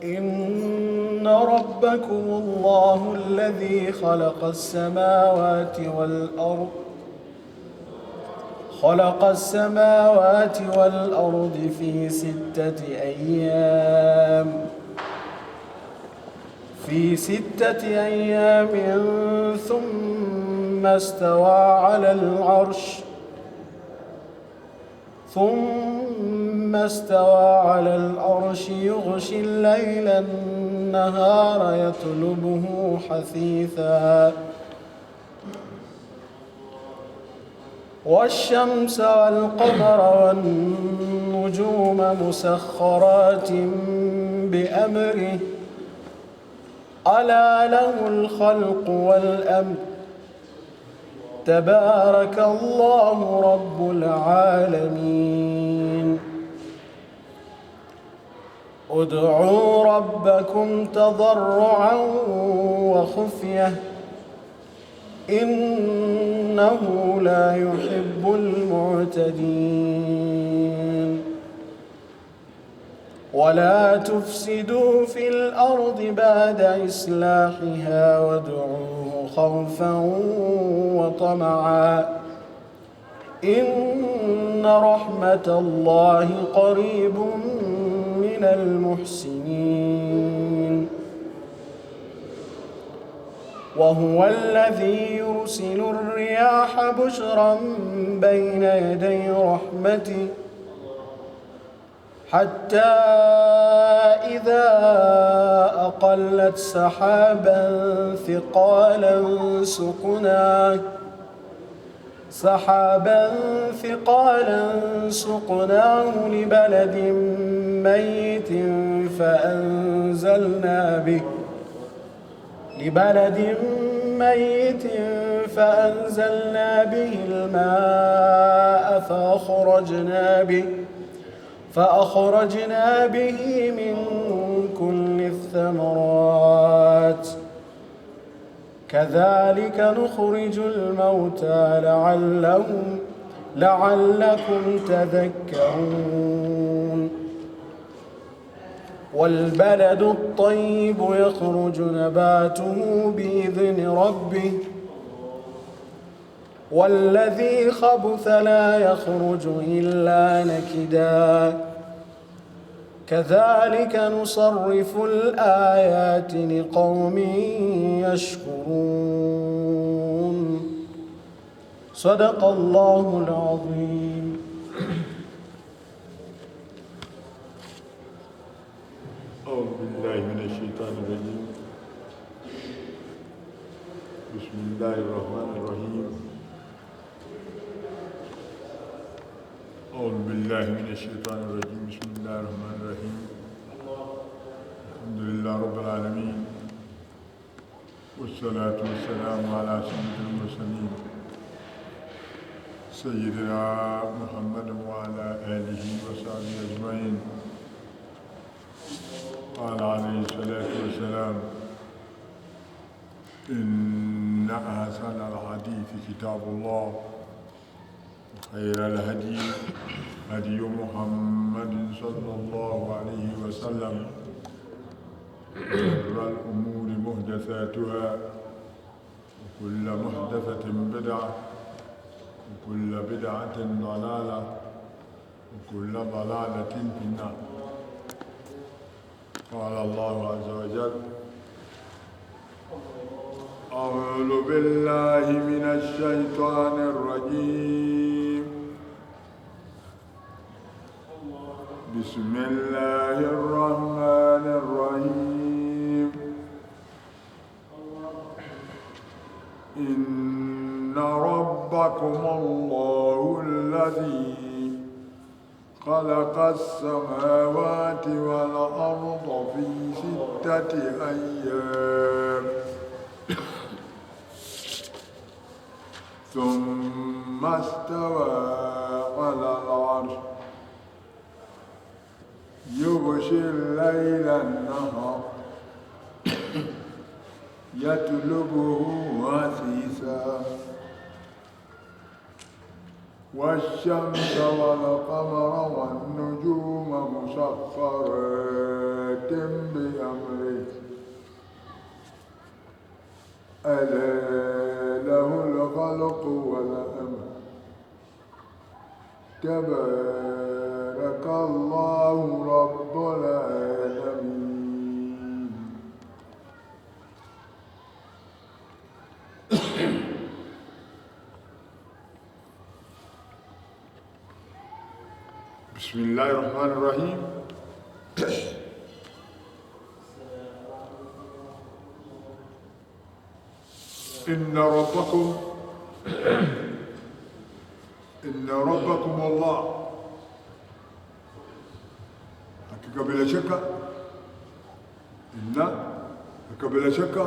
إن ربكم الله الذي خلق السماوات والأرض في ستة أيام ثم استوى على العرش يغشي الليل النهار يطلبه حثيثا والشمس والقمر والنجوم مسخرات بأمره ألا له الخلق والأمر تبارك الله رب العالمين ادعوا ربكم تضرعا وخفية إنه لا يحب المعتدين ولا تفسدوا في الأرض بعد إصلاحها وادعوه خوفا وطمعا إن رحمة الله قريب من المحسنين وهو الذي يرسل الرياح بشرا بين يدي رحمته حتى إذا أقلت سحابا ثقالا سقناه لبلد ميت فأنزلنا به الماء فأخرجنا به من كل الثمرات كذلك نخرج الموتى لعلكم تذكرون والبلد الطيب يخرج نباته بإذن ربه والذي خبث لا يخرج إلا نكدا كذلك نصرف الآيات لقوم يشكرون صدق الله العظيم. أعوذ بالله من الشيطان الرجيم. بسم الله الرحمن الرحيم. أعوذ بالله من الشيطان الرجيم. بسم الله الرحمن الرحيم. الحمد لله رب العالمين والصلاة والسلام على سيد المرسلين سيدنا محمد وعلى آله وصحبه أجمعين. قال عليه الصلاة والسلام إن أحسن الحديث كتاب الله وخير الهدي هدي محمد صلى الله عليه وسلم وشر الأمور محدثاتها وكل محدثة بدعة وكل بدعة ضلالة وكل ضلالة في النار. قال الله عز وجل أعوذ بالله من الشيطان الرجيم. بسم الله الرحمن الرحيم. إن ربكم الله الذي خلق السماوات والأرض في 6 أيام ثم استوى على العرش يغشي الليل النهار يطلبه حثيثا والشمس والقمر والنجوم مسخرات بأمره ألا له الخلق والأمر تبارك الله رب العالمين. بسم الله الرحمن الرحيم. إن ربكم الله، hakika bila shaka, hakika bila shaka,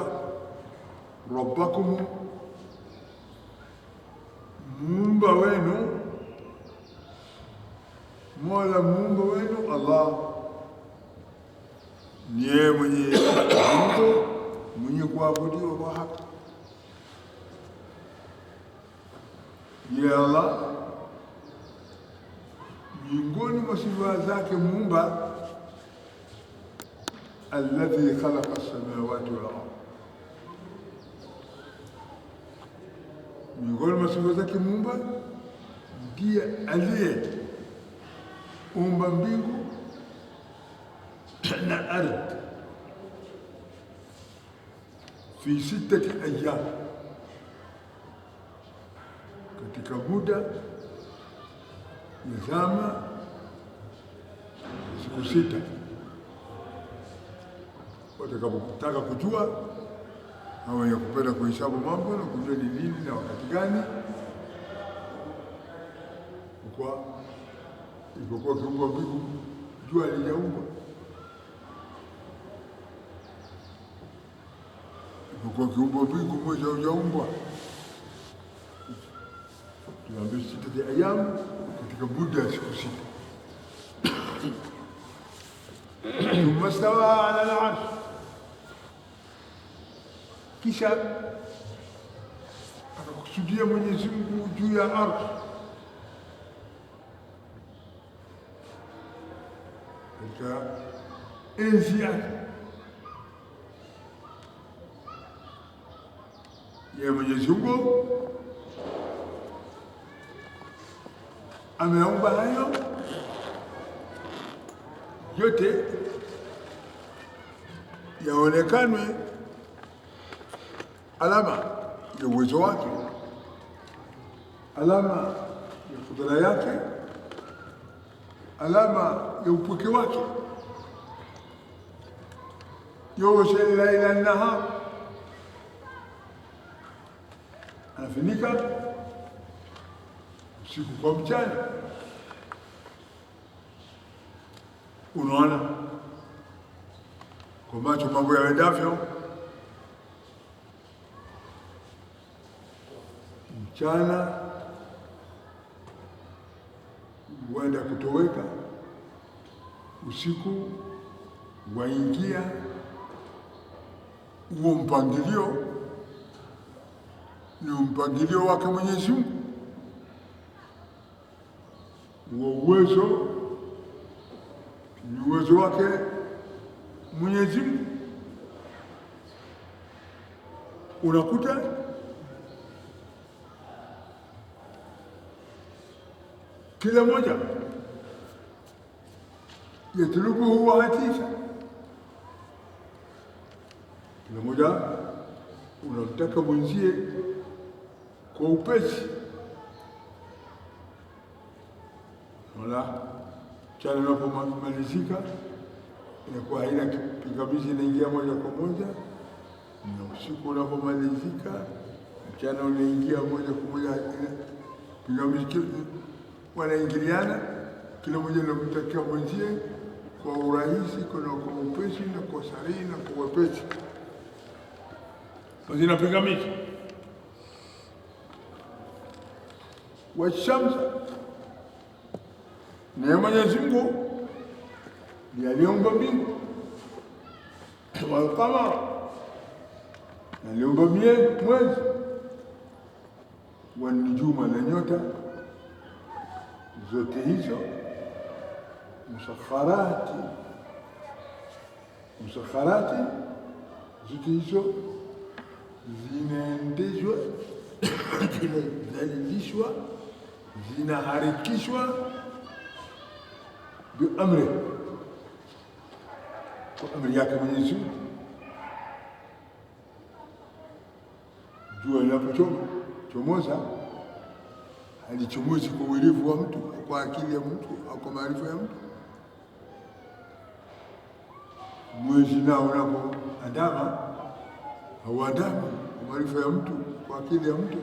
rabbakum, muumba wenu, mola muumba wenu Allah ni yeye mwenye kuabudiwa kwa haki. Ye Allah miongoni mwa sifa zake muumba, alladhi khalaqa as-samawati wal ardh, miongoni mwa sifa zake muumba ndiye aliyeumba mbingu na ardhi fi 6 ayyam, katika muda ya zama siku 6. Watakapotaka kujua au wenye kupenda kuhesabu mambo na kujua ni lini na wakati gani, ilipokuwa kiumba mbingu jua halijaumbwa, ilipokuwa kiumba mbingu mwezi haujaumbwa, tunaambia 6 ayyam, katika muda ya siku 6. Thumma stawa ala al-arsh, kisha akakusudia Mwenyezi Mungu juu ya arsh, katika enzi yake. Ya Mwenyezi Mungu ameumba hayo yote yaonekanwe alama ya uwezo wake, alama ya kudra yake, alama ya upweke wake. Yughshi al-layla an-nahar, anafunika usiku kwa mchana. Unaona kwa macho mambo yaendavyo. Mchana huenda kutoweka, usiku waingia. Huo mpangilio ni mpangilio wake Mwenyezi Mungu. Huo uwezo ni uwezo wake Mwenyezi Mungu. Unakuta kila moja yatlubuhu wa hatifa, kila moja unataka mwenzie kwa upesi. Wala mchana unapomalizika inakuwa haina pingamizi, inaingia moja kwa moja, na usiku unapomalizika mchana unaingia moja kwa moja, pingamizi wanaingiliana, kila mmoja anamtakia mwenzie kwa urahisi, kwa upesi na kwa sahihi na kwa wepesi, hazina pingamizi. Washamsa, na Mwenyezi Mungu ndiye aliumba mbingu, wal qamara, aliumba mwezi, wan nujuma, na nyota, zote hizo musakharati zote hizo zinaendeshwa, zinadhalilishwa, zinaharikishwa biamri, kwa amri yake Mwenyezi Mungu. Jua linapochomoza halichomozi kwa uwerevu wa mtu, kwa akili ya mtu au kwa maarifa ya mtu. Mwezi nao unapoandama hauandami kwa maarifa ya mtu, kwa akili ya mtu.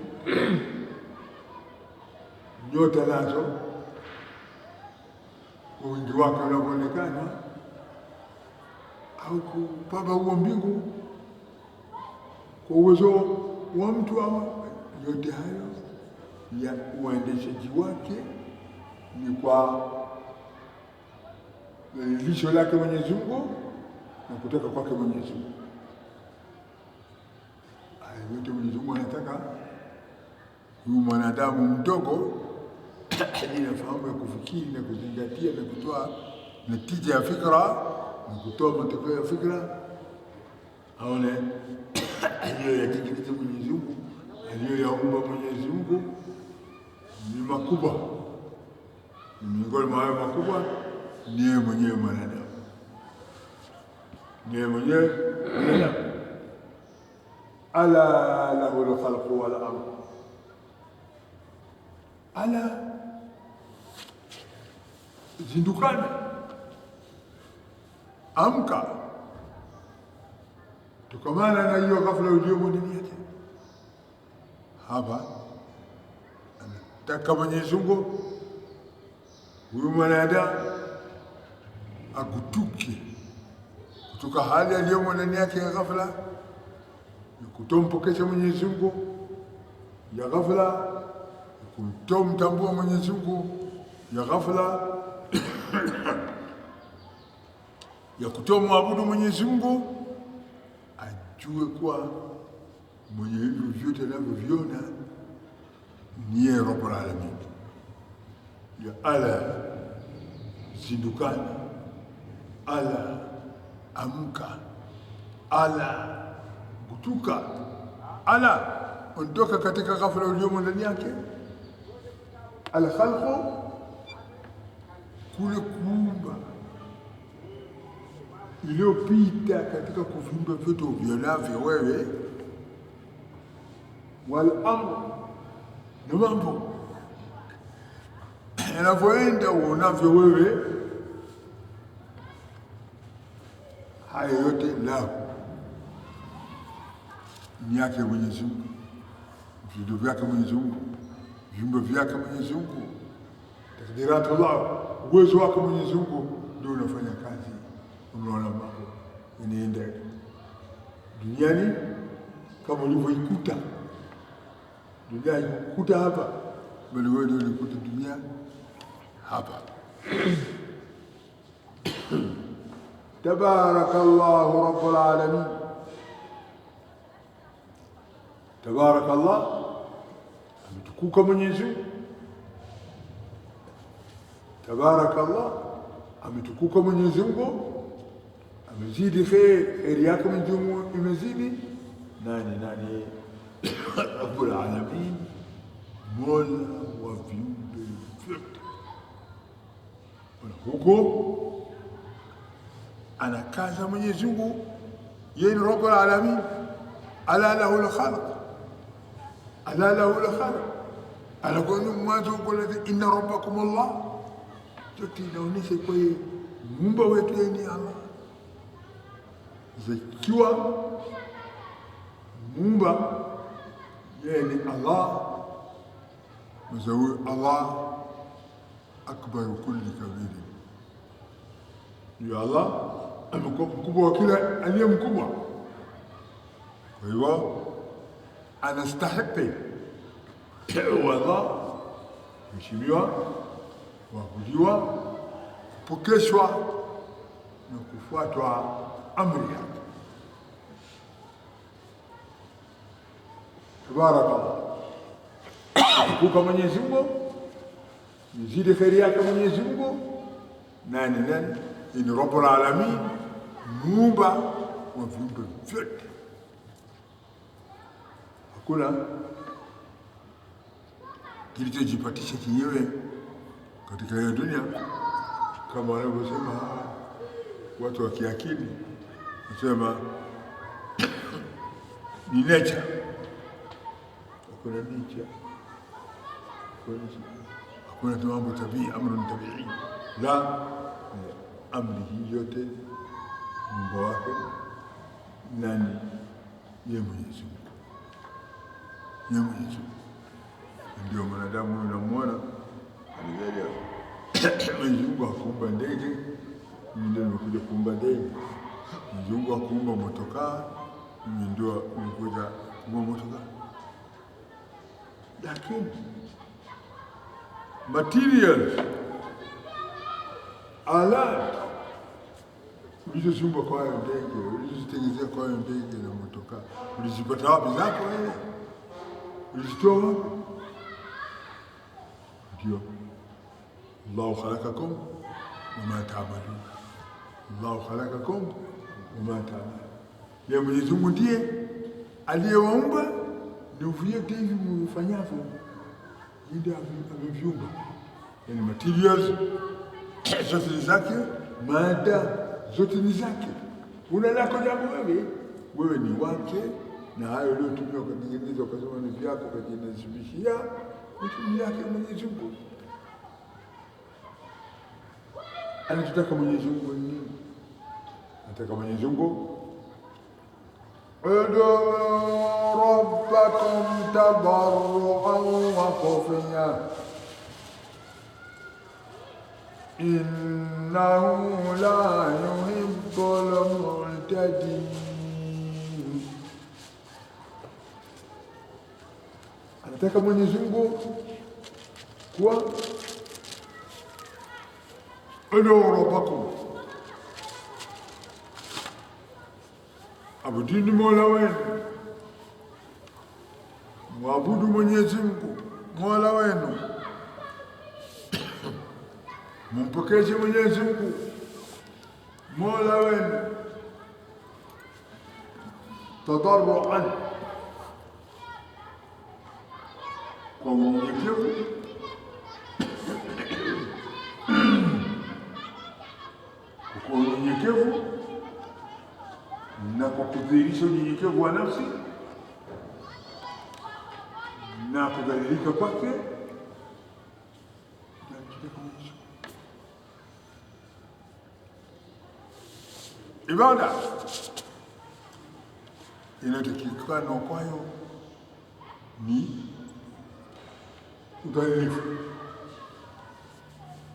Nyota nazo kwa wingi wake unavyoonekana au kupamba huo mbingu kwa uwezo wa mtu, ama yote hayo ya uendeshaji wake ni kwa lisho lake Mwenyezi Mungu na kutoka kwake Mwenyezi Mungu. Hayo yote Mwenyezi Mungu anataka huyu mwanadamu mdogo ajina fahamu ya kufikiri na kuzingatia na kutoa natija ya fikra na kutoa matokeo ya fikra, aone aliyoyatekeleza Mwenyezi Mungu, aliyoyaumba Mwenyezi Mungu ni makubwa. Ni miongoni mwa hayo makubwa ni yeye mwenyewe mwanadamu, ni yeye mwenyewe mwanadamu. Ala lahu al-khalqu wal amr, ala zindukana, amka tukamana na hiyo ghafla uliomo ndani yake. Hapa anataka Mwenyezi Mungu huyu mwanadamu akutuke kutoka hali aliyomo ndani yake ya ghafla, ya kutompokesha Mwenyezi Mungu ya ghafla, ya kutomtambua Mwenyezi Mungu ya ghafla, ya kutomwabudu Mwenyezi Mungu, ajue kuwa mwenye hivyo vyote anavyoviona ni yeye Rabbul Alamin. Ya ala zindukana, ala amka, ala kutuka, ala ondoka katika ghafla uliomo ndani yake. Al-khalqu kule kuumba iliyopita katika kuviumba vyote uvionavyo wewe, wal amr na mambo yanavyoenda uonavyo wewe, haya yote la ni yake Mwenyezi Mungu, vitu vyake Mwenyezi Mungu, viumbe vyake Mwenyezi Mungu, takdiratullah, uwezo wake Mwenyezi Mungu ndio unafanya kazi. Unaona mambo yanaenda duniani kama ulivyoikuta dunia, ikukuta hapa, bali wewe ndio ulikuta dunia hapa. Tabarakallahu Rabbul Alamin, tabarakallah, ametukuka Mwenyezi Mungu. Tabarakallah, ametukuka Mwenyezi Mungu, amezidi kheri yake Mwenyezi Mungu imezidi. Nani Rabbul Alamin, mola wa viumbe vyote. Huko anakaza Mwenyezi Mungu, yeye ni Rabbul Alamin. Ala lahu al-khalq, ala lahu al-khalq, anakuwa mwanzo kulati inna rabbakum Allah. Yote inaonyesha kwa yeye muumba wetu yeye ni Allah. Zikiwa muumba yeye ni Allah, mzawi Allah akbar kulli kabir, ya Allah amekuwa mkubwa wa kila aliye mkubwa. Kwa hivyo anastahili Allah mheshimiwa, waabudiwa, kupokeshwa na kufuatwa amri yake. Tabarakallah, kuka Mwenyezi Mungu nizidi kheri yake Mwenyezi Mungu. Nani? Ni Rabbul Alamin, muumba wa viumbe vyote. Hakuna kilichojipatisha kinyewe katika hiyo dunia, kama wanavyosema watu wa kiakili, nasema ni nature. Hakuna nature, hakuna mambo tabia, amru tabii. La, amri hii yote Mungu wake nani? Yeye Mwenyezi Mungu. Yeye Mwenyezi Mungu ndio mwanadamu unamwona alijalia. Mwenyezi Mungu hakuumba ndege, ndio nimekuja kuumba ndege. Mwenyezi Mungu hakuumba motokaa, ndio nimekuja kuumba motokaa. Lakini materials alat ulizoziumba kwa hiyo ndege, ulizozitengenezea kwa hiyo ndege na motokaa, ulizipata wapi zako wewe? Ulizitoa wapi? Ndio Allahu khalaqakum wama ta'malun. Allahu khalaqakum wama ta'malun. Yeye Mwenyezi Mungu ndiye aliyewaumba ndio vyote hivi mfanyavyo. Ndio ameviumba. Yani materials zote ni zake, mada zote ni zake. Una lako jambo wewe ni wake, na hayo leo tumia kutengeneza ukasema ni vyako kujinasibishia vitu yake Mwenyezi Mungu. Anataka Mwenyezi Mungu nini? Anataka Mwenyezi Mungu udu rabbakum tadarruan wa khufiya innahu la yuhibbul mu'tadin. Anataka Mwenyezi Mungu kuwa udu rabbakum, abudini Mola wenu, mwabudu Mwenyezi Mungu Mola wenu, mumpokeshe Mwenyezi Mungu Mola wenu tadarruan, kwa unyenyekevu na kwa kudhihirisha unyenyekevu wa nafsi na kudhalilika kwake. Ibada inayotakikana kwayo ni udhalilifu,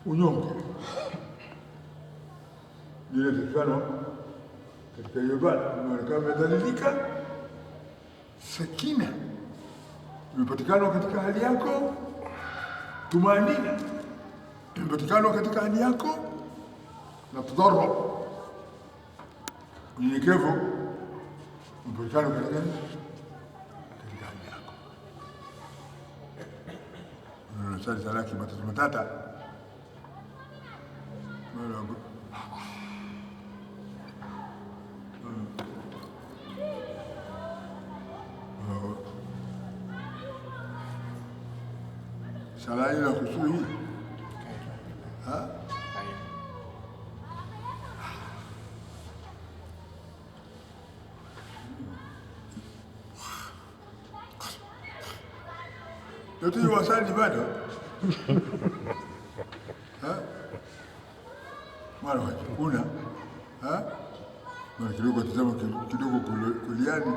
unyonge. Inatakikana katika ibada unaonekana umedhalilika, sakina imepatikana katika hali yako, tumanina imepatikana katika hali yako, na tadarru, unyenyekevu imepatikana katika hali yako. Unasali salaki matata sala ila kusudi yote ni wasali bado mara kuna mara kidogo tazama kidogo kuliani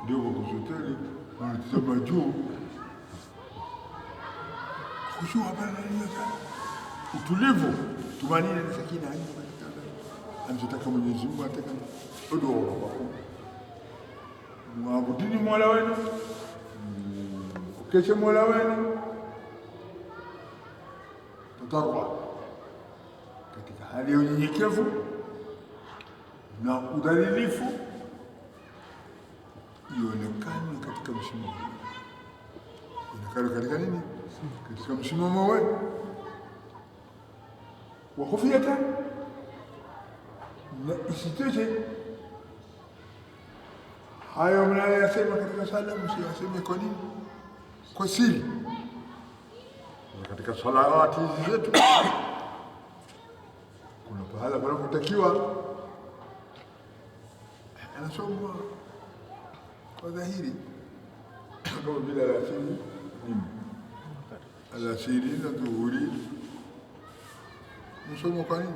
kidogo kusoteli mara tazama juu kushua bana hiyo sana utulivu tumanini na sakina hapo anataka Mwenyezi Mungu ataka ndio wako mwabudini Mola wenu kesho Mola wenu tadarwa katika hali ya unyenyekevu na udhalilifu ionekane katika msimamo. Inakalo katika nini? Katika msimamo wenu wa khufiyatan, na isitoshe hayo mnayoyasema katika sala msiyaseme kwa nini? Kwa siri. Katika salawati hizi zetu kuna pahala panapotakiwa anasomwa kwa dhahiri, kama vile alasiri na dhuhuri msomo kwa nini?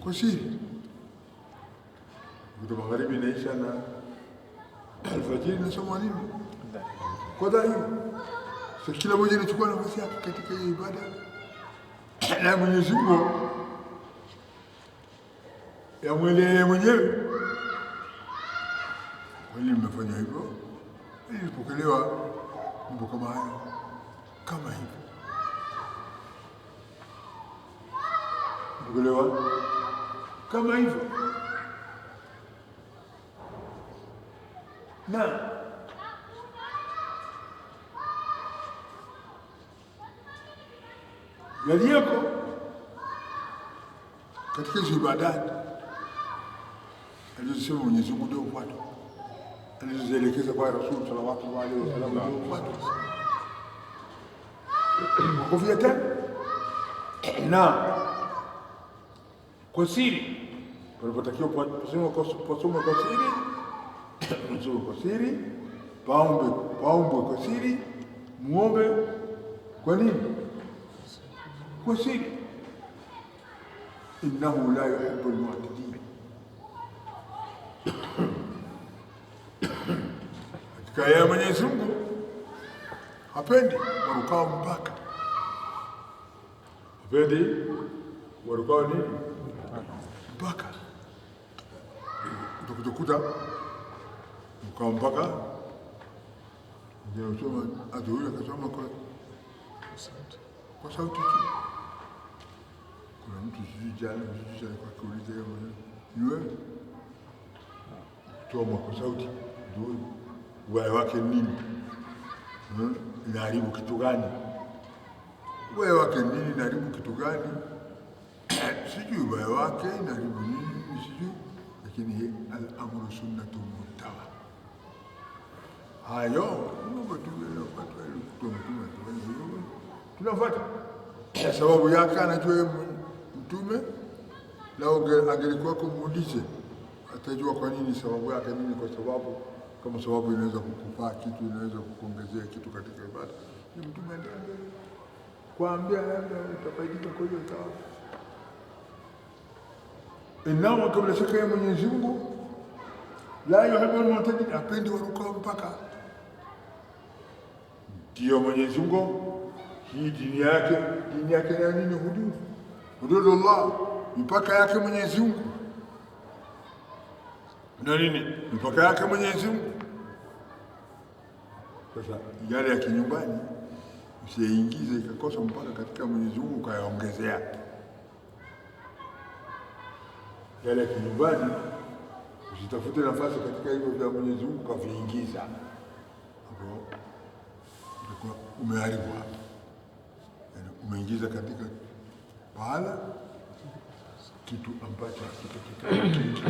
Kwa siri. Kutoka magharibi inaisha na alfajiri nasoma nini? Kwa dhahiri. Sasa kila mmoja anachukua nafasi yake katika hiyo ibada na Mwenyezi Mungu ya mwenyewe. Wali mmefanya hivyo ili kupokelewa mambo kama hayo kama hivyo. Kupokelewa kama hivyo. Na yaliyoko katika hizo ibadati alizosema Mwenyezi Mungu ndio ufuate, alizozielekeza kwa Rasul sallallahu alaihi wasallam ndio ufuate. Khufiyatan na kwa siri, tunapotakiwa kusoma kwa siri, msome kwa siri, paombe kwa siri, muombe kwa nini? Kwa siri. Innahu la yuhibbu al-mu'tadin. Katika ya Mwenyezi Mungu hapendi warukao mpaka. Hapendi warukao nini? Mpaka. Utakuta mkao mpaka ndio usoma adhuhuri akasoma kwa sauti tu. Kuna mtu jana kwa kuuliza yeye mwenyewe kutoa kwa sauti ndio ubaya wake nini? Inaharibu kitu gani? Ubaya wake nini? Inaharibu kitu gani? Sijui ubaya wake inaharibu nini, sijui, lakini al-amru sunnatu muttawa. Hayo mambo tunafuata sababu yake, anajua Mtume. Lao angelikuwa kumuulize atajua kwa nini, sababu yake nini. Kwa sababu kama sababu inaweza kukupa kitu, inaweza kukuongezea kitu katika ibada, ni Mtume ndiye kuambia labda utafaidika kwa hiyo sababu. Inao kabla shaka ya Mwenyezi Mungu la yuhibbu al-mu'tadin, apendi warukao mpaka. Ndio Mwenyezi Mungu hii dini yake na nini? Hududullah, mipaka yake Mwenyezi Mungu na nini? Mipaka yake Mwenyezi Mungu. Sasa yale ya kinyumbani usiingize ikakosa mpaka katika Mwenyezi Mungu ukayaongezea. Yale ya kinyumbani usitafute nafasi katika hivyo vya Mwenyezi Mungu ukaviingiza, hapo umeharibu. Umeingiza katika pahala kitu ambacho hakitakikani.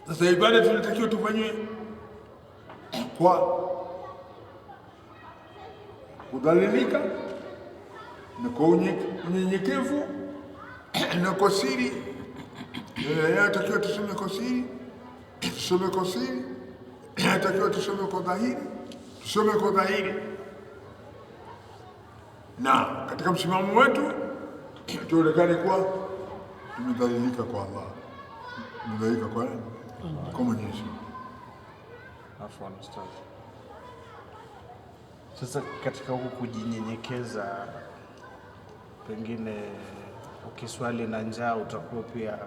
Sasa ibada tunatakiwa tufanye kwa kudhalilika na kwa unyenyekevu na kwa siri. Tunatakiwa tusome kwa siri, tusome kwa siri. Tunatakiwa tusome kwa dhahiri, tusome kwa dhahiri. Na katika msimamo wetu tuonekane kuwa tumedhalilika kwa Allah, tumedhalilika kwa nani? Kwa Mwenyezi Mungu. Afwan Ustaz. Sasa katika huku kujinyenyekeza, pengine ukiswali na njaa utakuwa pia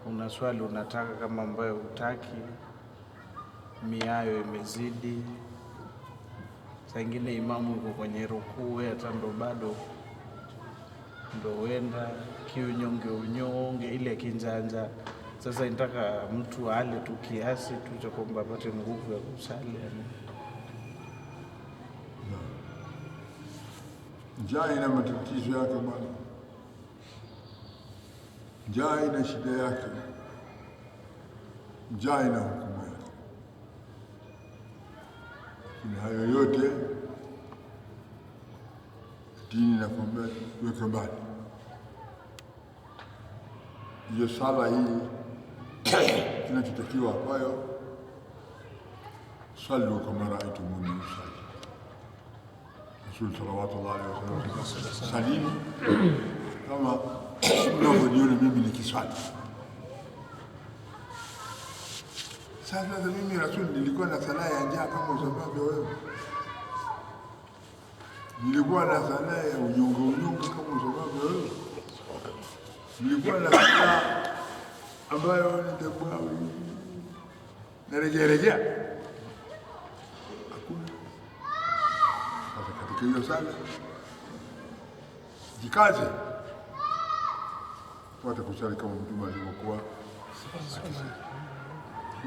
unaswali unataka kama ambayo hutaki, miayo imezidi, saa ingine imamu yuko kwenye rukuu, hata ndo bado ndo wenda kiunyonge ile kinjanja. Sasa inataka mtu ale tu kiasi tu cha kwamba apate nguvu ya kusali yani. Njaa ina matatizo yake bwana. Njaa ina shida yake. Njaa ina hukumu yake. Na hayo yote dini inakwambia weke mbali. Hiyo sala hii kinachotakiwa kwayo, sallu kama raaitumuni usalli. Rasul sallallahu alaihi wasallam salini kama mnavyoniona mimi nikiswali. Sasa mimi Rasul nilikuwa na sala ya njaa kama usabavyo wewe. Nilikuwa na sala ya unyongo kama usabavyo wewe. Nilikuwa na sala ambayo nitakuwa naregea. Hakuna. Sasa katika hiyo sala jikaze. Fuata kusali kama Mtume alivyokuwa.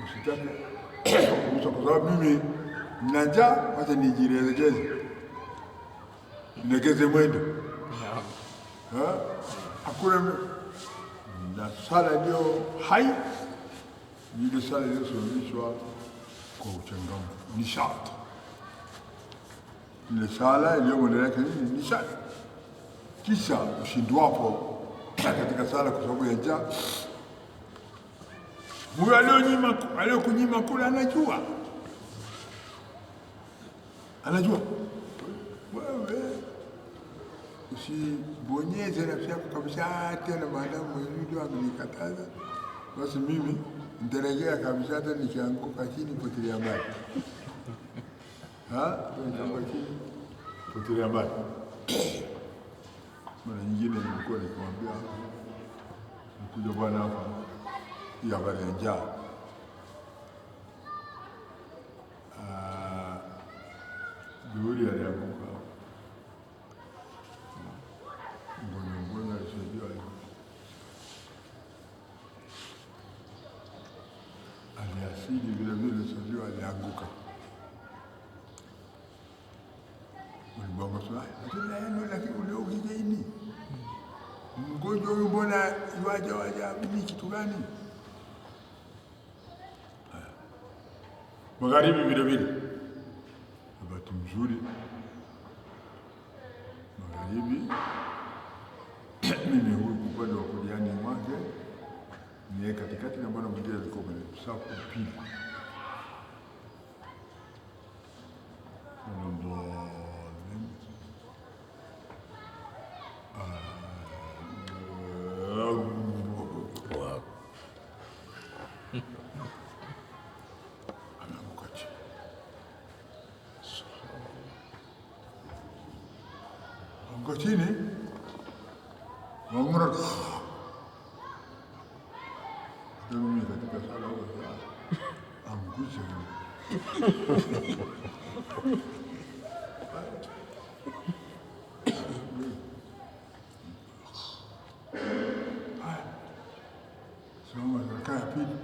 Usitake kwa sababu mimi nina njaa, wacha nijiregeze. Nilegeze mwendo. Hakuna na sala ndio hai. Ile sala iliyosimamishwa kwa uchangamfu. Ni sharti. Ile sala iliyoendelea ni sharti. Kisha ushindwapo katika sala kwa sababu ya njaa, huyo aliyokunyima kula anajua. Wewe usibonyeze nafsi yako kabisa tena, maadamu Mwenyezi Mungu amenikataza, basi mimi nitaregea kabisa, hata nikianguka chini potelea mbali. Potelea mbali. Mara nyingine nilikuwa nikamwambia nikuja bwana hapa ya habari ya njaa. Juhuri alianguka. Mbona alisaidiwa. Aliasidi vile vile alisaidiwa, alianguka. Ulibonga sana. Lakini ule ukijaini. Mgonjwa huyu mbona waja mimi kitu gani? Magharibi vile vile. Bahati mzuri. Magharibi mimi huyu upande wa kuliani mwake ni katikati na bwana mwingine alikuwa kwenye safu pili. Anguka chini. Wangura. Mimi katika sala huko angusha. Kaya pili.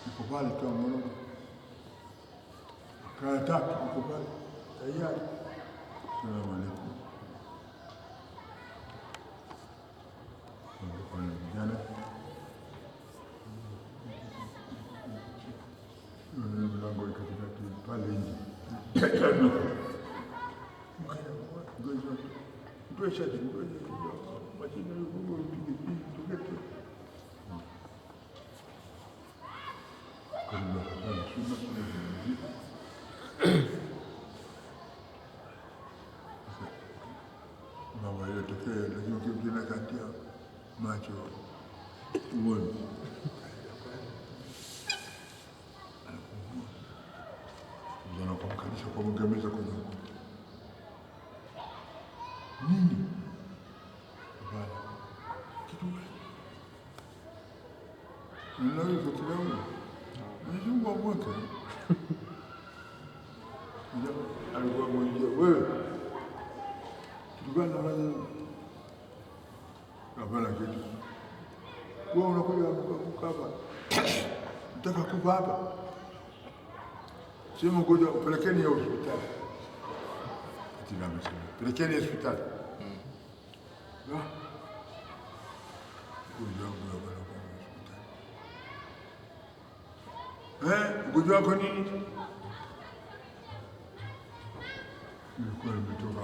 Iko pale kwa mmoja. Kaya tatu iko pale. Tayari. Salamu alaykum. Jana. Mlango iko katikati pale nje. Ngoja majina yuko tugete. Mama yotokea lakini ukimjina kati ya macho uone. Ndio kumkalisha kwa mgemeza kwenye nini? Bana. Kitu gani? Ndio kutulewa. Nijumba mwaka. Ndio alikuwa mwenye wewe. Kitu gani nafanya? Hapana kitu. Wewe unakuja hapa, nataka kufa hapa. Sema mgonjwa, pelekeni hospitali. Katika amesema pelekeni hospitali. Ugonjwa wako nini? Nilikuwa nimetoka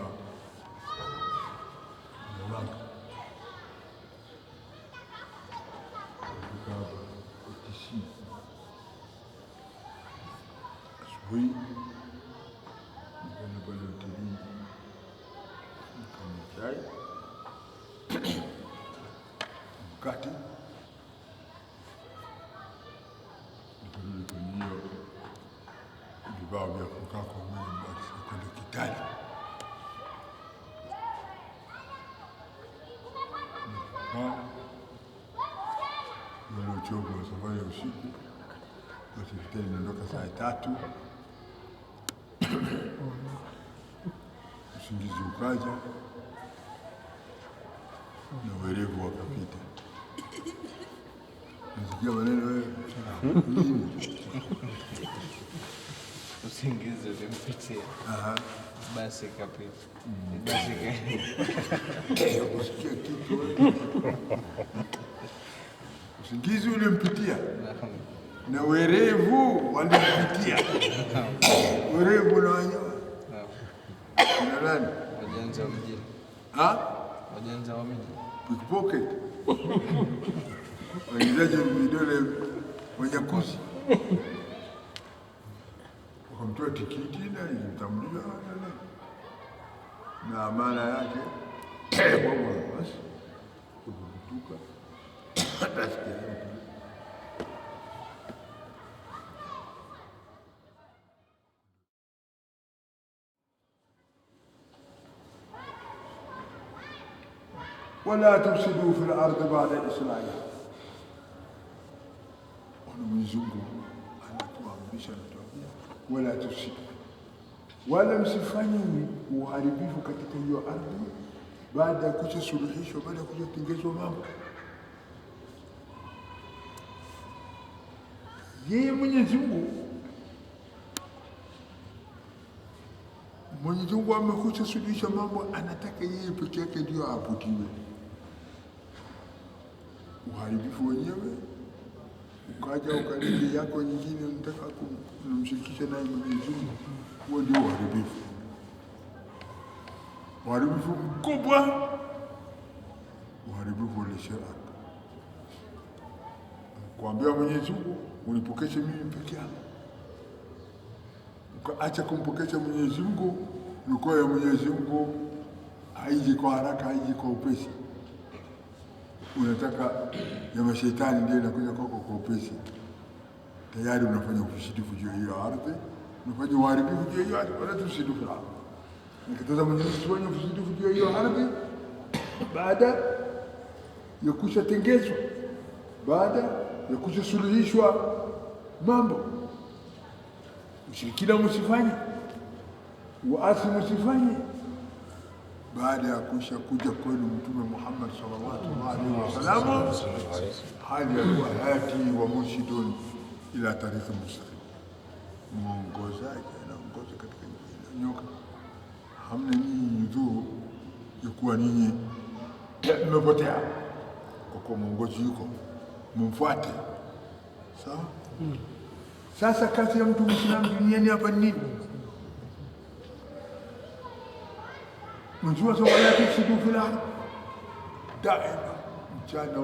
Mwanza. Nilikuwa hapa Kisii. Asubuhi nikaenda pale hotelini. Nikanywa chai. Mkate. Nikarudi kwenye hiyo vibao vya kukaa kwa mwili basi kwenda Kitale. Ndio uchovu wa safari ya usiku. Basi Kitale niondoka saa 3. Usingizi ukaja na werevu wakapita. Nasikia maneno wewe. Usingizi ulimpitia. Basi kapita. Basi Kusikia kitu. Usingizi ulimpitia. Na werevu walimpitia. Werevu na wanyama. Kuna nani? Wajanja wa mjini. Wajanja wa mjini. Pickpocket. Waigizaji vidole Wanyakuzi. Wakamtoa tikiti na ilimtambulisha na amana yake. Basi kutuka. ولا تفسدوا في الأرض بعد إصلاحها. Mwenyezi Mungu anatuamrisha wala tufsidu, wala msifanye uharibifu katika hiyo ardhi baada ya kuja suluhisho, baada ya kuja tengezwa mambo. Yeye Mwenyezi Mungu amekuja suluhisha mambo, anataka yeye peke yake ndio aabudiwe. Uharibifu wenyewe ukaja ukalili yako nyingine unataka kumshirikisha naye Mwenyezi Mungu, huo ndio uharibifu. Uharibifu mkubwa, uharibifu ule shirki. Kuambia Mwenyezi Mungu unipokeshe mimi peke yangu, ukaacha kumpokesha Mwenyezi Mungu, nuko ya Mwenyezi Mungu haiji kwa haraka, haiji kwa upesi. Unataka ya mashaitani ndio inakuja kwako kwa upesi. Tayari unafanya ufisidifu juu ya hiyo ardhi, unafanya uharibifu juu ya hiyo ardhi, wala tusidifu la. Nikataza Mwenyezi Mungu kufanya ufisidifu juu ya hiyo ardhi baada ya kushatengezwa, baada ya kushasuluhishwa mambo. Ushirikina msifanye, uasi msifanye, baada ya kuja kwenu Mtume Muhammad sallallahu alaihi wasallam, hali ya hayati wa murshidun ila tariqi mustaqim, mwongozaji anaongoza katika njia nyoka. Hamna nyinyi udhuru ya kuwa ninyi mmepotea, kwa kuwa mwongozi yuko, mumfuate. Sawa? Sasa kazi ya mtu Muislamu duniani hapa ni nini? Mjua wala tufsidu fil ardh, daima mchana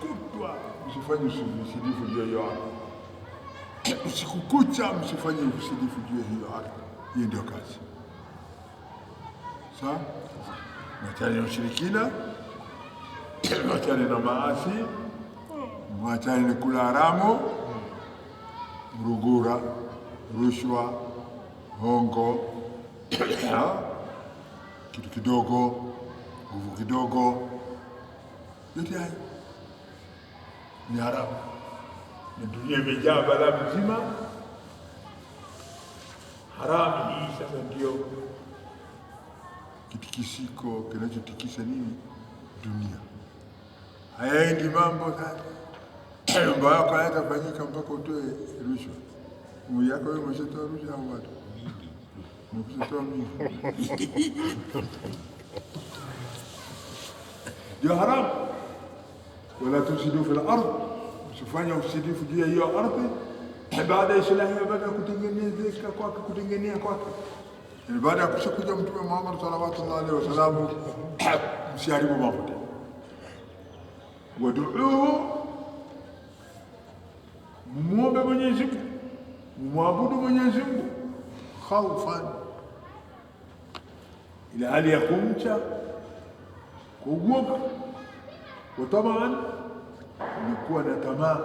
kutwa msifanye ufisidifu juu ya hiyo ardhi, usiku kucha msifanye ufisidifu juu ya hiyo ardhi. Hiyo ndio kazi. Sawa? Mwachane na ushirikina, mwachane na maasi, mwachane na kula haramu, mrugura, rushwa, hongo, kitu kidogo, nguvu kidogo, yote hayo ni haramu. Na dunia imejaa balaa mzima. Haramu hii sasa ndio kitikisiko kinachotikisa nini dunia. Hayaendi mambo sasa mambo yako hayatafanyika mpaka utoe rushwa. Mungu yako wewe umeshatoa rushwa au watu? Umeshatoa mingi. Ndio haramu. Wala tusidu fil ardh, usifanye usidifu juu ya hiyo ardhi baada ya islahi, baada ya kutengenezeka kwake, kutengenea kwake. Baada ya kushakuja Mtume Muhammad sallallahu alaihi wasallam, msiharibu mambo. Waduuhu, muombe Mwenyezi Mungu, muabudu Mwenyezi Mungu khaufan, ila hali ya kumcha, kuogopa, wa tamaan, ni kuwa na tamaa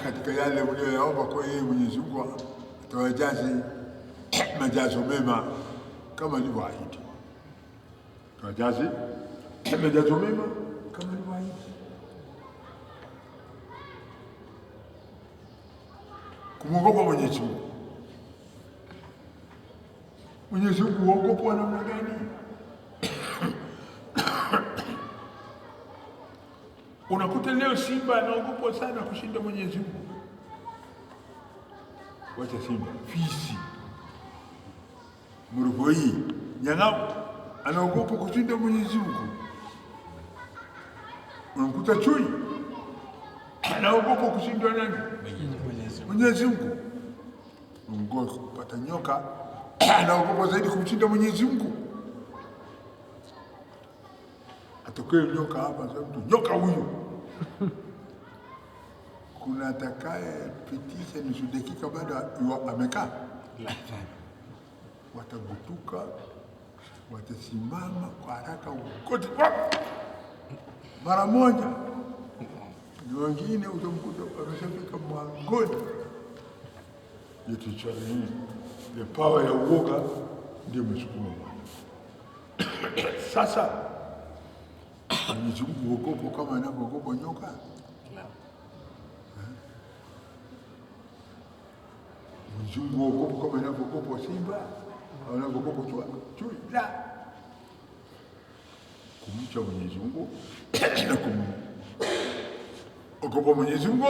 katika yale uliyoyaomba kwa yeye Mwenyezi Mungu atawajazi majazo mema kama alivyoahidi. Atawajazi majazo mema kama alivyoahidi. Kumwogopa Mwenyezi Mungu. Mwenyezi Mungu huogopwa namna gani? Unakuta leo simba anaogopwa sana kushinda Mwenyezi Mungu. Wacha simba, fisi, murugoi, nyang'au anaogopa kushinda Mwenyezi Mungu. Unakuta chui anaogopa kushinda nani? Mwenyezi Mungu. Ungoja kupata nyoka anaogopa zaidi kumshinda Mwenyezi Mungu. Atokee nyoka hapa sasa, nyoka huyu kuna atakaye pitisha nusu dakika baada amekaa, watagutuka, watasimama kwa haraka ukote mara moja. Ni wengine utamkuta ameshafika mwangoni. Yetu cha nini? The power ya uoga ndio msukuma. Sasa Mwenyezi Mungu huogopa kama anavyoogopa nyoka? Mwenyezi Mungu huogopa kama anavyoogopa simba au anavyoogopa chui? La. Kumcha Mwenyezi Mungu na kumogopa Mwenyezi Mungu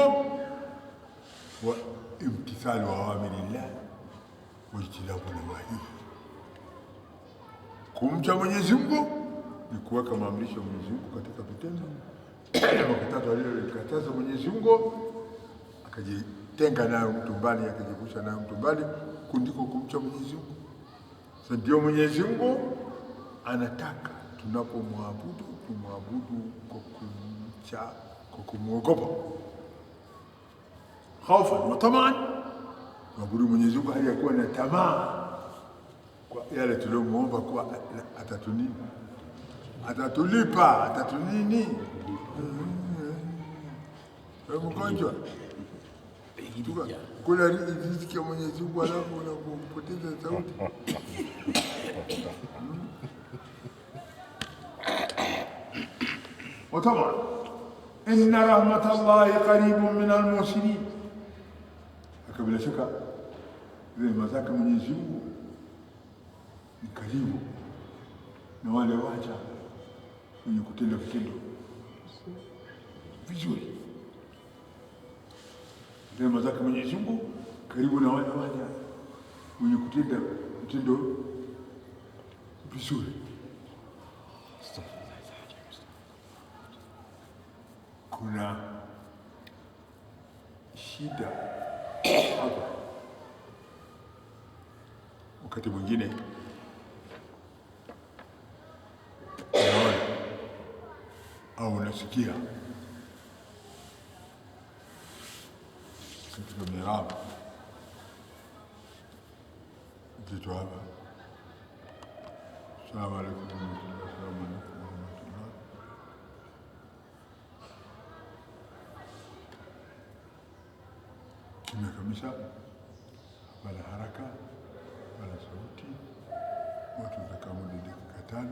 wa imtithalu awamirillah wa ijtinabu nawahihi. Kumcha Mwenyezi Mungu ni kuweka maamrisho ya Mwenyezi Mungu katika vitendo na makatazo aliyokataza Mwenyezi Mungu, akajitenga nayo mtu mbali, akajiepusha nayo mtu mbali, kundiko kumcha Mwenyezi Mungu. Sasa ndio Mwenyezi Mungu anataka tunapomwabudu tumwabudu kwa kumcha, kwa kumwogopa. Khaufan wa tamaan, mwabudu Mwenyezi Mungu hali ya kuwa na tamaa kwa yale tuliomuomba kwa atatunini, atatulipa, atatunini. Mgonjwa kula riziki ya Mwenyezi Mungu alafu unapoteza sauti. Watamaa, inna rahmatallahi qaribun minal muhsinin. Bila shaka rehema zake Mwenyezi Mungu ni karibu na wale waja wenye kutenda vitendo vizuri. Rehema zake Mwenyezi Mungu karibu na wale waja wenye kutenda vitendo vizuri. Kuna shida hapa. Wakati mwingine unaona au unasikia katika mirabu kitu hapa, assalamu alaikum warahmatullahi wabarakatuh. Kimya kabisa, wala haraka wala sauti. Watu watakaa muda dakika 5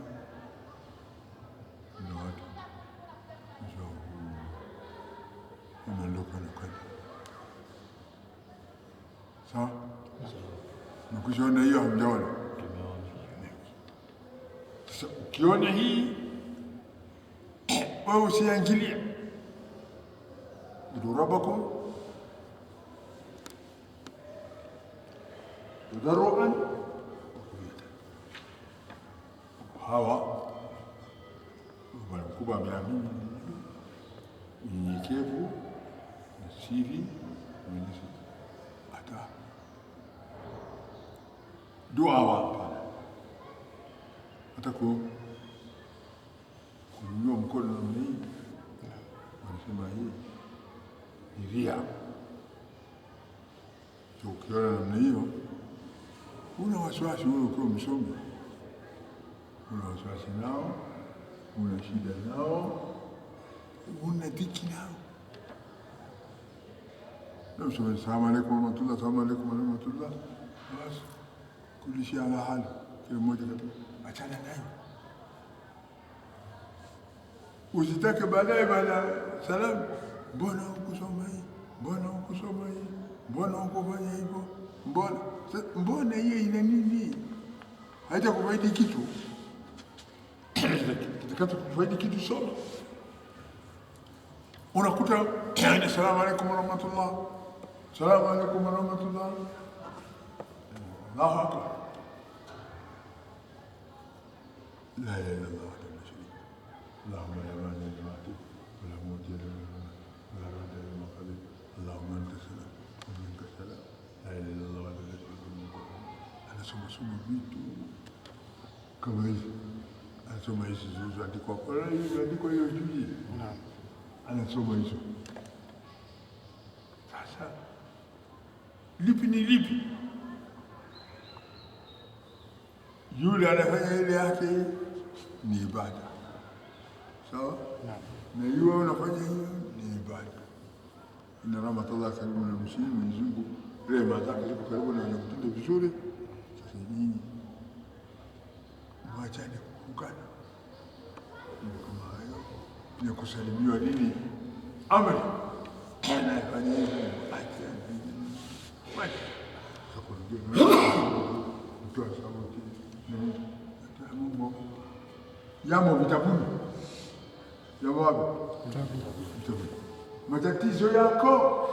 na watu wanaondoka na kwenda. Sawa? Mkishaona hiyo hamjaona? Sasa ukiona hii wewe usiangalie, ubudu rabbakum tadarruan hawa bwana mkubwa ameamini unyenyekevu na siri Mwenyezi hata dua hapa hata kunyanyua mkono namna hii, wanasema hii ni ria. Ukiona namna hiyo una wasiwasi wewe ukiwa msomi, una wasiwasi nao, una shida nao, una dhiki nao. Na useme assalamu alaykum wa rahmatullah, assalamu alaykum wa rahmatullah, basi kulishi ala hali kile mmoja kabisa, achana nayo. Usitake baadaye baada salamu, mbona hukusoma hii, mbona hukusoma hii, mbona hukufanya hivyo, mbona hiyo ina nini? Haita kufaidi kitu. Kitakacho kufaidi kitu soma. Unakuta assalamu alaykum wa rahmatullah, assalamu alaykum wa rahmatullah, Allahu akbar, la ilaha illa Allah اللهم يا مانع المعتق ولا موت لنا ولا رد لما قبل اللهم انت السلام ومنك السلام لا اله الا الله ولا شريك له. Anasoma vitu kama hivi, anasoma hizi zilizoandikwa kwa hiyo juzi, anasoma hizo. Sasa lipi ni lipi? Yule anafanya ile yake ni ibada, sawa? Na yule unafanya hiyo ni ibada. Inna rahmatullah karibu na mslimu, Mwenyezi Mungu rehema zake ziko karibu na wenye kutenda vizuri. Sasa nyinyi mwachane kukana kama hayo ni kusalimiwa nini amri anafanya hivyo, acha mtoa sauti Mungu yamo vitabuni vitabu. Matatizo yako,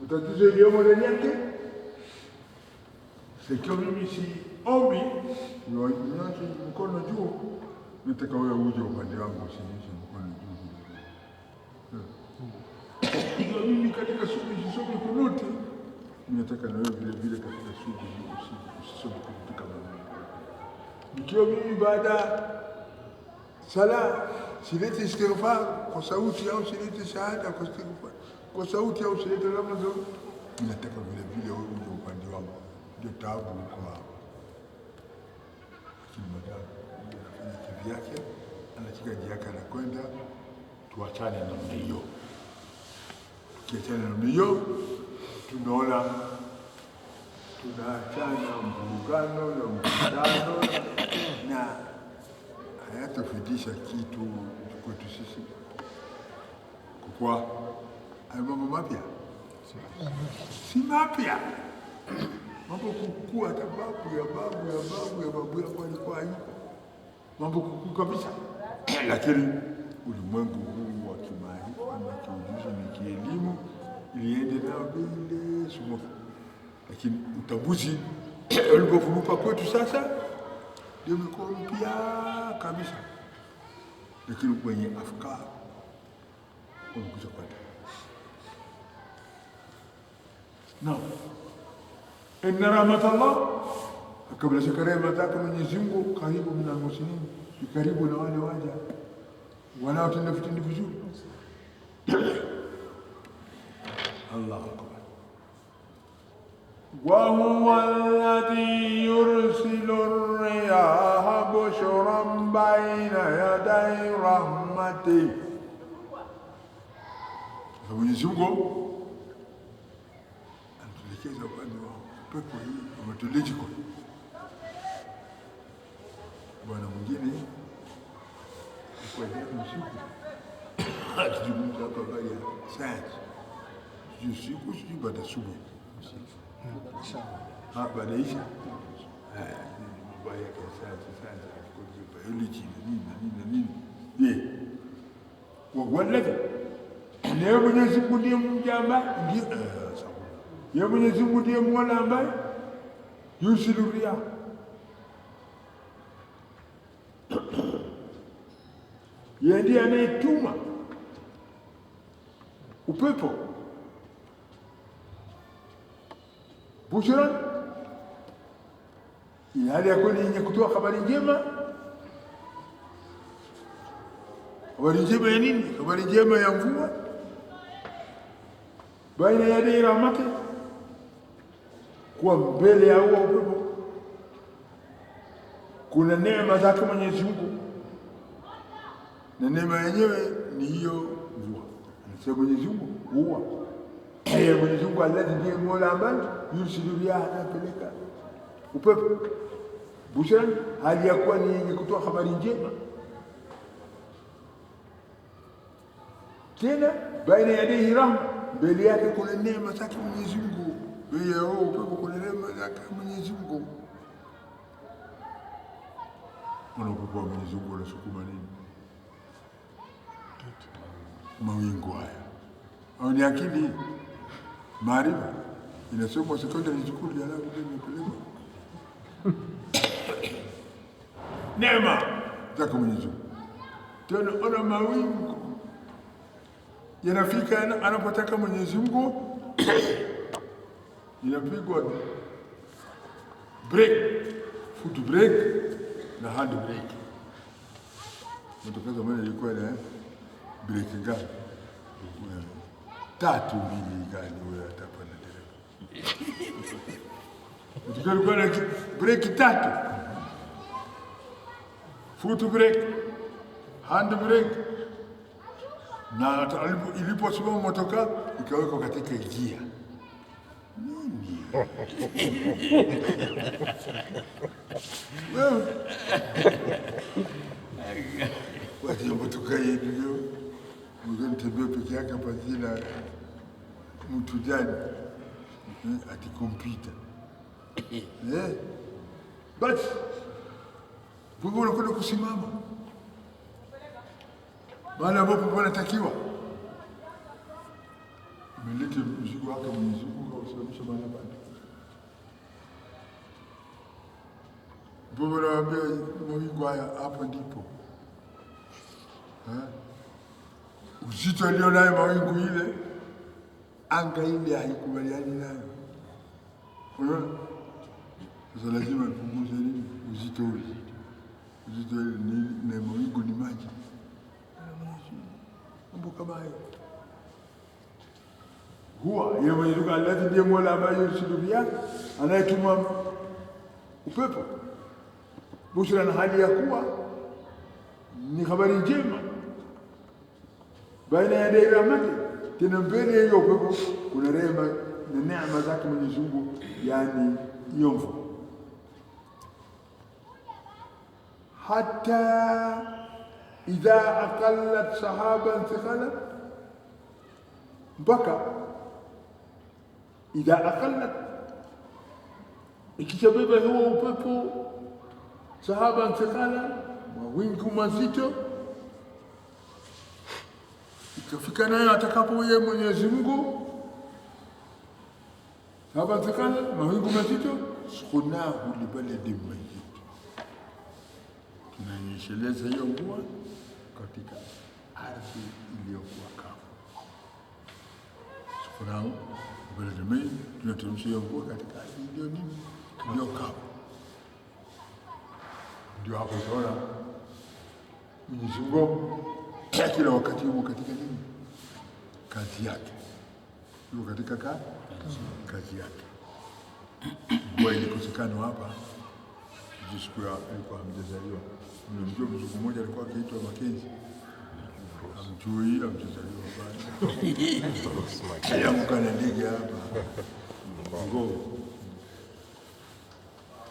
matatizo iliyomo ndani yake. Sikio mimi si ombi nionyeshe mkono juu, nataka wewe uje upande wangu usionyeshe mkono juu. Ikiwa mimi katika shughuli kunuti, nataka na wewe vile vile katika shughuli usisome kunuti kama mimi. Ikiwa mimi baada sala silete istighfar kwa sauti au silete shahada kwa istighfar kwa sauti au silete Ramadhan, nataka vile vile wewe uje upande wangu, ndio taabu kwa hapo. Lakini madamu anafanya kivyake, anachika njia yake anakwenda, tuachane namna hiyo. Tukiachana namna hiyo, tunaona tunaachana mvurugano na mvutano na hayatafundisha kitu kwetu sisi. Kwa mambo mapya si mapya, mambo kukuu, hata babu ya babu ya babu ya babu yako alikuwa hayupo, mambo kukuu kabisa. Lakini ulimwengu huu wa kimaarifa na kiujuzi na kielimu iliende nao bila sumbufu, lakini utambuzi ulipofunuka kwetu sasa ndio umekuwa mpya kabisa. Lakini kwenye afkar umekuja kwenda na inna rahmatallah, kabla shaka rehema zake Mwenyezi Mungu karibu na muslimin, karibu na wale waja wanaotenda vitendo vizuri. Allahu akbar. Wa huwa alladhi yursilu ar-riyaha bushran bayna yaday rahmatihi. Mwenyezi Mungu anatuelekeza upande wa pepo hii methodological. Bwana mwingine kwa jana usiku akizungumza hapa habari ya science, usiku sijui baada ya asubuhi hapa naisha habari ya science biology na nini. Je, والذي Yeye Mwenyezi Mungu ndiye mja ambaye yeye Mwenyezi Mungu ndiye Mola ambaye yusilu riya. Yeye ndiye anayetuma upepo bushran, hali ya kweli yenye kutoa habari njema. Habari njema ya nini? Habari njema ya mvua baina yadai rahmati, kuwa mbele ya huo upepo kuna neema zake Mwenyezi Mungu, na neema yenyewe ni hiyo mvua. Anasema Mwenyezi Mungu huwa yeye Mwenyezi Mungu alladhi ndiye Mola ambaye yusilu riyaha, anapeleka upepo bushran, hali ya kuwa ni yenye kutoa habari njema. Tena baina yadaihi rahma, mbele yake kuna neema zake Mwenyezi Mungu. Mbele ya huo upepo kuna neema zake Mwenyezi Mungu. Unapokuwa Mwenyezi Mungu unasukuma nini? Mawingu haya. Au ni akili maarifa inasomwa secondary school ya leo imepelekwa. Neema zake Mwenyezi Mungu. Tena ona mawingu yanafika anapotaka Mwenyezi Mungu, inapigwa break, foot break na hand break. Mtokaza mwana ilikuwa na break ngapi? 3 mbili gani wewe atapa na dereva. Mtokaza ilikuwa na break 3. Foot break, hand break, na iliposimama motoka ikawekwa katika njia. Nini? Wewe wati motoka yetu leo mtembea peke yake hapa jina mtu jani ati kompyuta. Basi wewe unakwenda kusimama mahali ambapo panatakiwa. Umelete mzigo wake Mwenyezi Mungu usimamishe mahali pale. Bwana anawaambia mawingu haya, hapa ndipo uzito alio nayo mawingu ile, anga ile haikubaliani nayo. Unaona? Sasa lazima tupunguze nini? Uzito ule. Uzito ni mawingu ni maji. Mambo kama hayo. Huwa yeye Mwenyezi Mungu alladhi ndiye Mola ambaye yusilu riyaha, anayetuma upepo bushra, na hali ya kuwa ni habari njema baina ya yadai rahmati, tena mbele ya hiyo upepo kuna rehema na neema zake Mwenyezi Mungu, yani hiyo mvua. Hata idha aqallat sahaban thiqalan, mpaka idha aqallat, ikishabeba huo upepo sahaban thiqalan, mawingu mazito, ikafika nayo atakapo yeye Mwenyezi Mungu, sahaban thiqalan, mawingu mazito, suqnahu libaladin mayyit, tunanyesheleza hiyo mvua katika ardhi iliyokuwa kavu. Suqnahu libaladin mayyit, tunateremsha hiyo mvua katika ardhi iliyo nini? Iliyo kavu. Ndio hapo tunaona Mwenyezi Mungu kila wakati yuko katika nini? Kazi yake. Yuko katika kazi yake. Mvua ilikosekana hapa, siku ya alikuwa hamjazaliwa. Mnamjua mzungu mmoja alikuwa akiitwa Makenzi. Hamjui, hamjazaliwa bado. Alianguka na ndege hapa.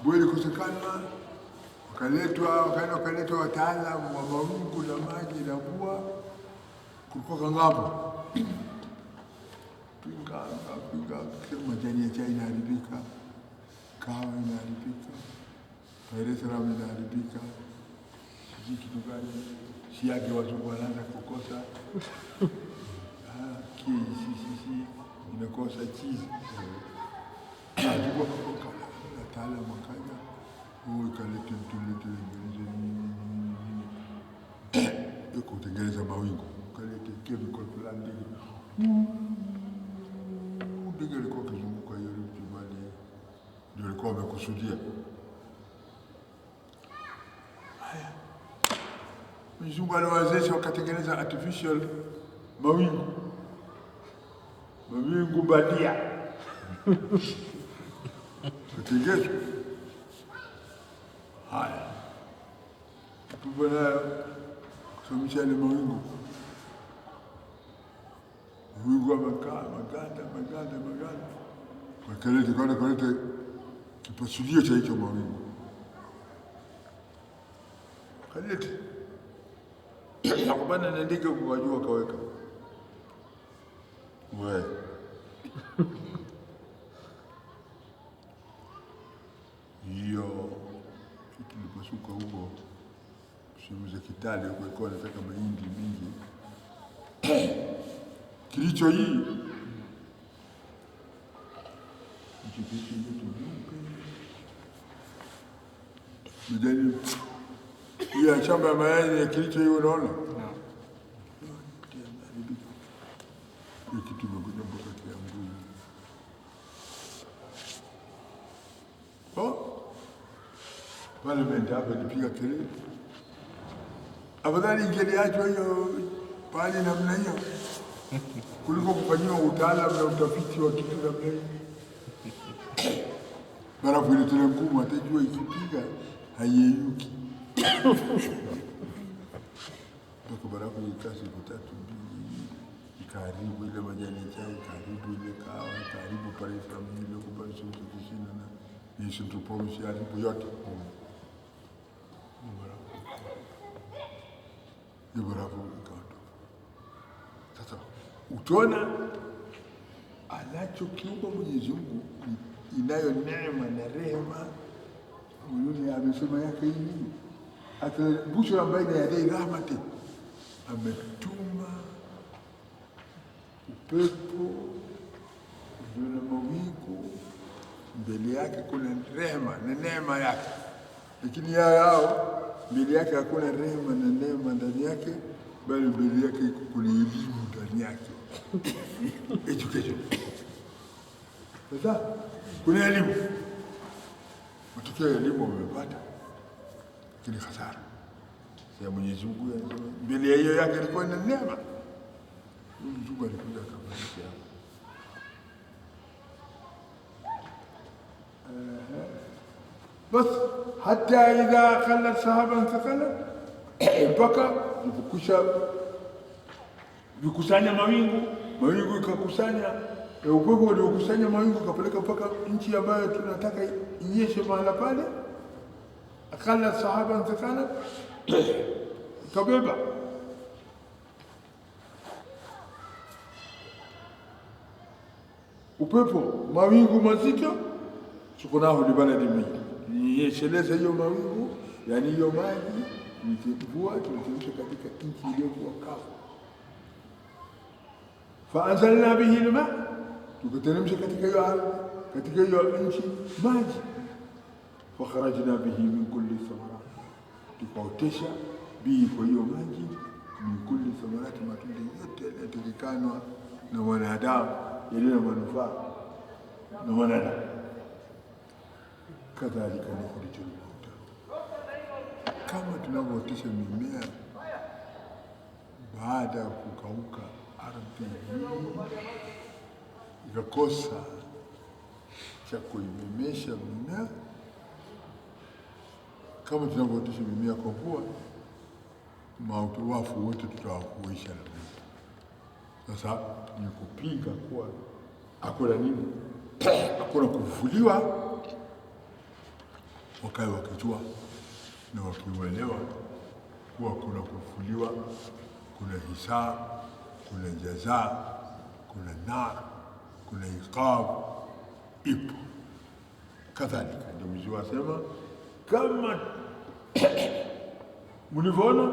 Mvua ilikosekana, wakaletwa wataalamu wa mawingu na maji na mvua kutoka ng'ambo. Pinga majani ya chai inaharibika, kahawa inaharibika, Dar es Salaam inaharibika, sijui kitu gani, siagi wazungu wanaanza kukosa. inakosa chizi. Alikuwa kwa wataalamu wakaja, kalete mtulete kutengeneza mawingu, kalete chemical fulani ndege alikuwa akizunguka hiyo jumani, ndio alikuwa amekusudia. Haya, Mwenyezi Mungu aliwawezesha wakatengeneza artificial mawingu bandia katengenezwa. Haya, tupo nayo kusomesha ile mawingu wa maganda wakalete kipasudio cha hicho mawingu, kalete nakubana na ndege kuwajua kaweka we hiyo tulipasuka huko sehemu za Kitale huko, ilikuwa nataka mahindi mingi kilicho hii mjani ya shamba ya mayai ya kilicho hii, unaona hiyo kitu imekuja mpaka Kiambu. Parliament hapa ilipiga kelele, afadhali ingeliachwa hiyo pale namna hiyo kuliko kufanyiwa utaalamu na utafiti wa kitu namna hiyo. Barafu ile tena ngumu, atajua ikipiga haiyeyuki. Mpaka barafu ikasi siku 3 ikaharibu ile majani chai, ikaharibu ile kahawa, ikaharibu pale familia kwa kusina na nisho tupomishi haribu yote. Ni barafu ikaondoka. Sasa utaona anachokiumba Mwenyezi Mungu inayo neema na rehema. Yule amesema yake hivi, atabushra ambaye ni yadai rahmati, ametuma upepo na mawingu, mbele yake kuna rehema na neema yake, lakini yao mbele yake hakuna rehema na neema ndani yake, bali mbele yake kuna elimu ndani yake. Education. Sasa kuna elimu, matokeo ya elimu wamepata, lakini hasara ya Mwenyezi Mungu anasema mbele ya hiyo yake ilikuwa na neema. Mwenyezi Mungu alikuja akafanya bas hata idha khala sahaban thaqala, mpaka vikusanya mawingu ikakusanya upepo uliokusanya mawingu kapeleka mpaka nchi ambayo tunataka inyeshe mahala pale. Akala sahaban thaqala, kabeba upepo mawingu mazito, sukunahu libaladi mingi, ninyesheleza hiyo mawingu, yani hiyo maji mvua tulitemsha katika nchi iliyokuwa kavu. Faanzalna bihi alma, tukateremsha katika hiyo nchi maji. Fakharajna bihi min kulli thamarat, tukaotesha bihi kwa hiyo maji min kulli thamarat, matunda yote yanayotakikana na wanadamu, yaliyo na manufaa na wanadamu. Kadhalika nukhrijul mauta, kama tunavyootesha mimea baada ya kukauka ardhi ikakosa cha kuimemesha mimea, kama tunavyootesha mimea kwa mvua, mautu wafu wote tutawafuisha na Mungu. Sasa ni kupinga kuwa hakuna nini, hakuna kufufuliwa, wakae wakijua na wakiuelewa kuwa kuna kufufuliwa, kuna hisabu, kuna jaza, kuna nar, kuna iqab, ipo. Kadhalika ndio Mwenyezi Mungu asema, kama mlivyoona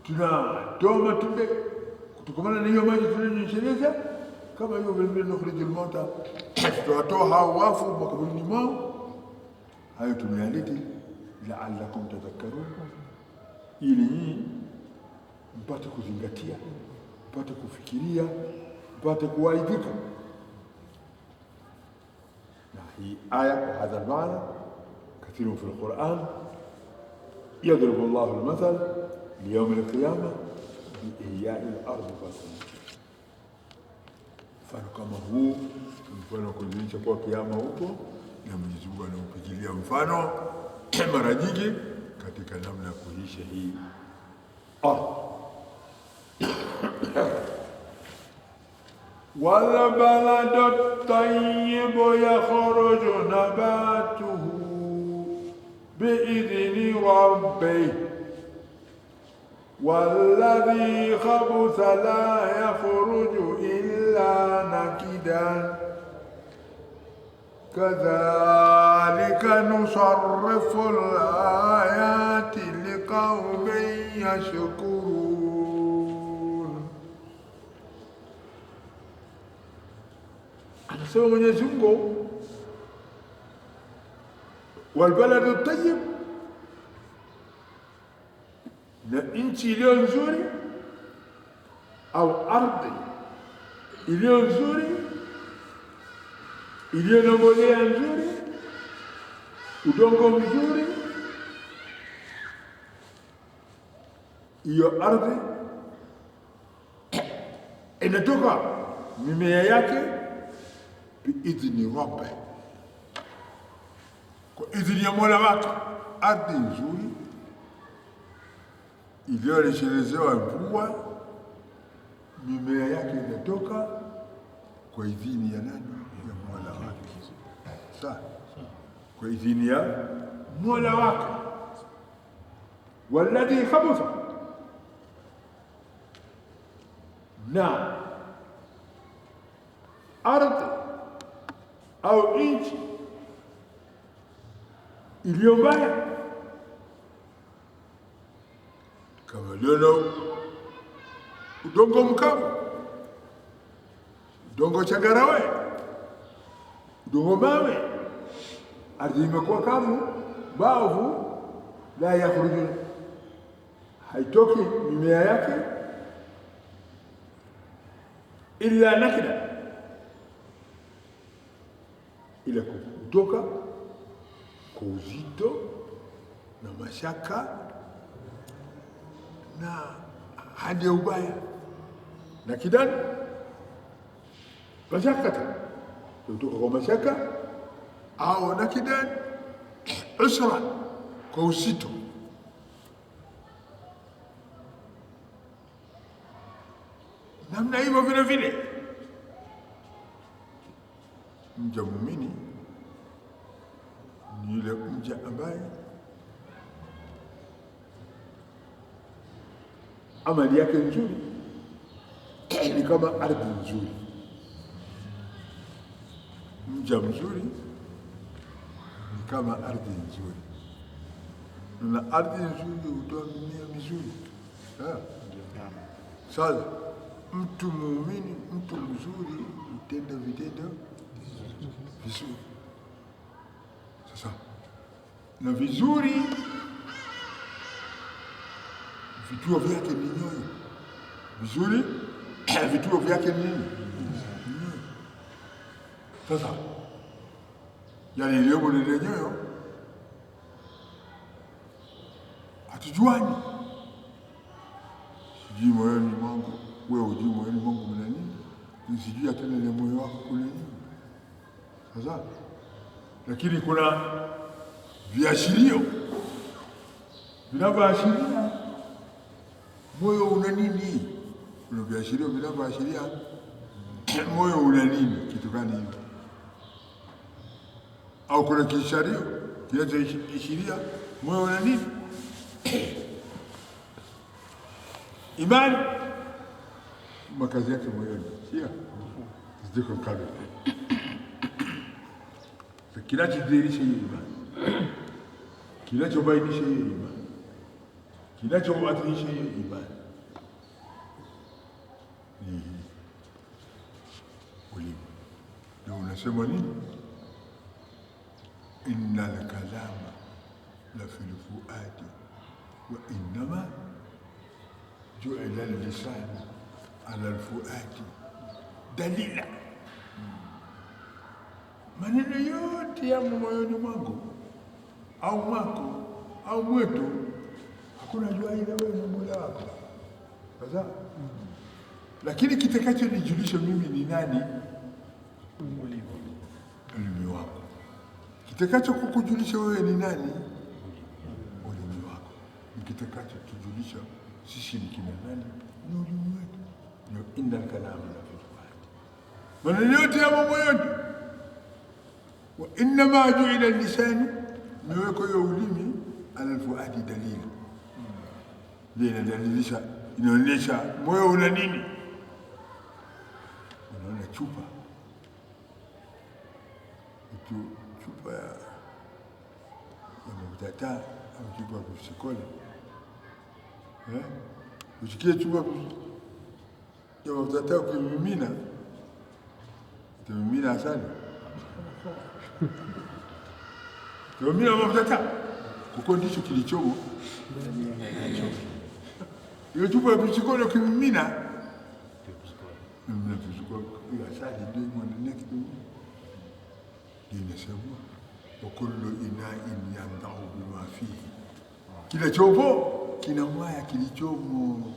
tunatoa matunda kutokamana na hiyo maji tunayonyesheleza, kama hiyo vile vile nukhrijul mauta, tutawatoa hao wafu makaburini mwao. Hayo tumeyaleta la'allakum tadhakkarun, ili nyinyi mpate kuzingatia, mpate kufikiria, mpate kuwaidhika. Na hii aya kwa hadha al-maana kathirun fi al-Qur'an, yadribu Allahu al-mathal liyawm al-qiyamah biihya'i al-ardi ba'da. Mfano kama huu, mfano kuonyesha kwa kiyama upo, na Mwenyezi Mungu anaupigilia mfano mara nyingi katika namna ya kuisha hii wala baladu tayyibu yakhruju nabatuhu biidhni rabbih walladhi khabutha la yakhruju illa nakidan kadhalika nusarrifu al-ayati liqaumin yashkurun. Anasema Mwenyezi Mungu, walbaladu tayyib, na nchi iliyo nzuri au ardhi iliyo nzuri iliyo na mbolea nzuri, udongo mzuri, hiyo ardhi inatoka mimea yake biidhni rabbi, kwa idhini ya Mola wake. Ardhi nzuri iliyonyesherezewa mvua, mimea yake inatoka kwa idhini ya nani? Ya Mola wake. Sawa, kwa idhini ya Mola wake. Walladhi khabutha, na ardhi au nchi iliyo mbaya, kama leo udongo mkavu, udongo changarawe, udongo mawe, ardhi imekuwa kavu bavu, la yakhruju, haitoki mimea yake illa nakida, ila kutoka kwa uzito na mashaka na hali ya ubaya. Nakidan, mashakata, kutoka kwa mashaka, au nakidan usra, kwa uzito. Namna hivyo vile vile mja muumini ni yule mja ambaye amali yake nzuri ni kama ardhi nzuri. Mja mzuri ni kama ardhi nzuri, na ardhi nzuri hutoa mimea mizuri. Sasa mtu muumini, mtu mzuri hutenda vitendo vizuri. Sasa na vizuri vituo vyake ni nyoyo. Vizuri vituo vyake ni nini? Sasa yale iliyomo ndani ya nyoyo hatujuani. Sijui moyoni mwangu, wewe hujui moyoni mwangu mna nini, sijui hata ndani ya moyo wako kuna nini. Sasa lakini kuna viashirio vinavyoashiria moyo una nini. Kuna viashirio vinavyoashiria moyo una nini, kitu gani hivi? Au kuna kiashirio kinachoashiria moyo una nini? Imani makazi yake moyoni, sio ziko kabla. Kinachodhihirisha hiyo imani, kinachobainisha hiyo imani, kinachoadhirisha hiyo imani Anasema nini? Innal kalama la fil fuadi wa innama ju'ila al-lisanu ala al-fuadi dalila. Maneno yote yamo moyoni mwangu au mwako au mwetu, hakuna jua ila wewe na Mola wako. Sasa lakini kitakacho nijulisha mimi ni nani? Ulimi wako. Kitakacho kukujulisha wewe ni nani? Ulimi wako. Kitakacho tujulisha sisi ni kina nani? Ni ulimi wetu. Ndio innal kalama la fil fuadi. Maneno yote yamo moyoni. Wa innama ju'ila al-lisanu, imewekwa hiyo ulimi ala al-fuadi dalili. Ndio inadalilisha, inaonyesha moyo una nini. Unaona chupa chupa ya mafuta taa au chupa ya kusikoli, usikie chupa ya mafuta taa ukimimina, utamimina asali, utamimina mafuta taa, kuko ndicho kilichomo. Ile chupa ya kusikoli ukimimina, ile asali ndio mwanene kidogo. Inasema wakullu ina'in yandahu bima fihi, kila chombo kina mwaya kilichomo.